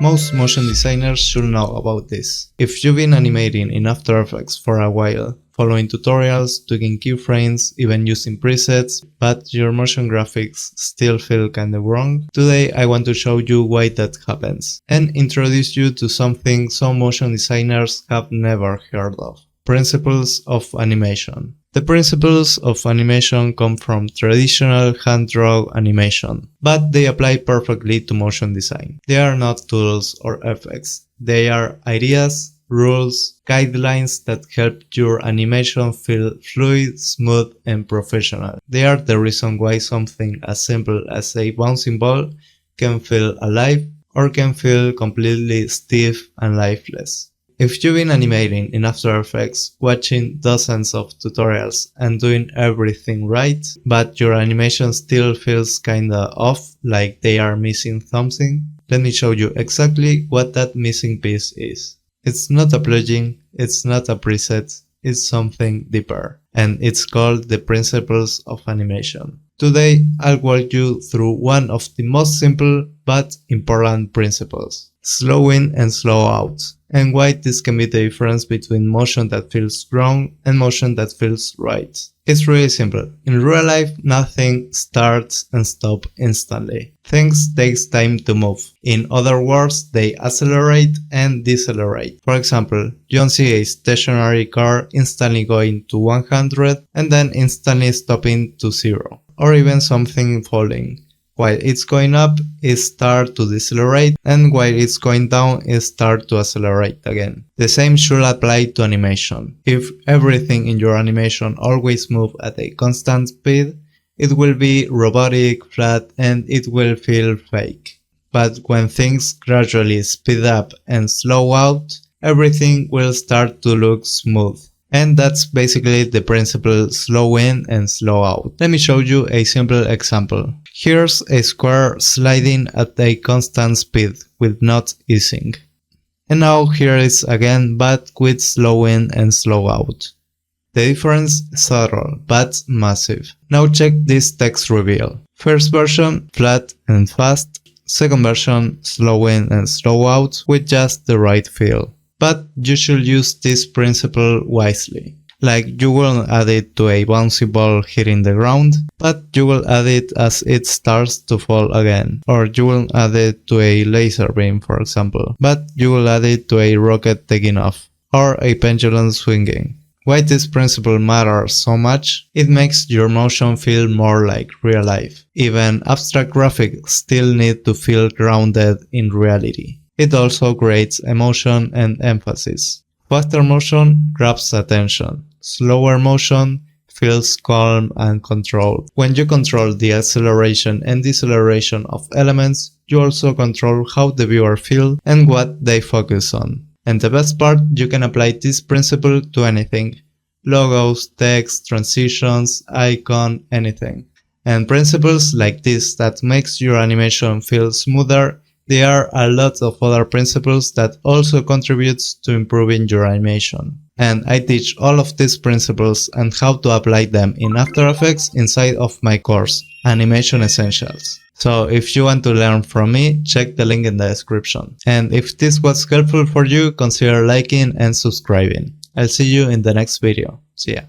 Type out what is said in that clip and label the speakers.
Speaker 1: Most motion designers should know about this. If you've been animating in After Effects for a while, following tutorials, tweaking keyframes, even using presets, but your motion graphics still feel kinda wrong, today I want to show you why that happens, and introduce you to something some motion designers have never heard of. Principles of animation. The principles of animation come from traditional hand-drawn animation, but they apply perfectly to motion design. They are not tools or effects. They are ideas, rules, guidelines that help your animation feel fluid, smooth, and professional. They are the reason why something as simple as a bouncing ball can feel alive or can feel completely stiff and lifeless. If you've been animating in After Effects, watching dozens of tutorials and doing everything right, but your animation still feels kinda off, like they are missing something, let me show you exactly what that missing piece is. It's not a plugin, it's not a preset, it's something deeper, and it's called the principles of animation. Today, I'll walk you through one of the most simple but important principles: slow in and slow out, and why this can be the difference between motion that feels wrong and motion that feels right. It's really simple. In real life, nothing starts and stops instantly. Things take time to move. In other words, they accelerate and decelerate. For example, you don't see a stationary car instantly going to 100 and then instantly stopping to 0. Or even something falling. While it's going up, it starts to decelerate, and while it's going down, it starts to accelerate again. The same should apply to animation. If everything in your animation always moves at a constant speed, it will be robotic, flat, and it will feel fake. But when things gradually speed up and slow out, everything will start to look smooth. And that's basically the principle slow in and slow out. Let me show you a simple example. Here's a square sliding at a constant speed with not easing. And now here is again, but with slow in and slow out. The difference is subtle but massive. Now check this text reveal. First version flat and fast. Second version slow in and slow out with just the right feel. But you should use this principle wisely. Like, you won't add it to a bouncy ball hitting the ground, but you will add it as it starts to fall again. Or you will add it to a laser beam, for example, but you will add it to a rocket taking off, or a pendulum swinging. Why this principle matters so much? It makes your motion feel more like real life. Even abstract graphics still need to feel grounded in reality. It also creates emotion and emphasis. Faster motion grabs attention. Slower motion feels calm and controlled. When you control the acceleration and deceleration of elements, you also control how the viewer feels and what they focus on. And the best part, you can apply this principle to anything. Logos, text, transitions, icon, anything. And principles like this that makes your animation feel smoother. There are a lot of other principles that also contributes to improving your animation. And I teach all of these principles and how to apply them in After Effects inside of my course, Animation Essentials. So if you want to learn from me, check the link in the description. And if this was helpful for you, consider liking and subscribing. I'll see you in the next video. See ya.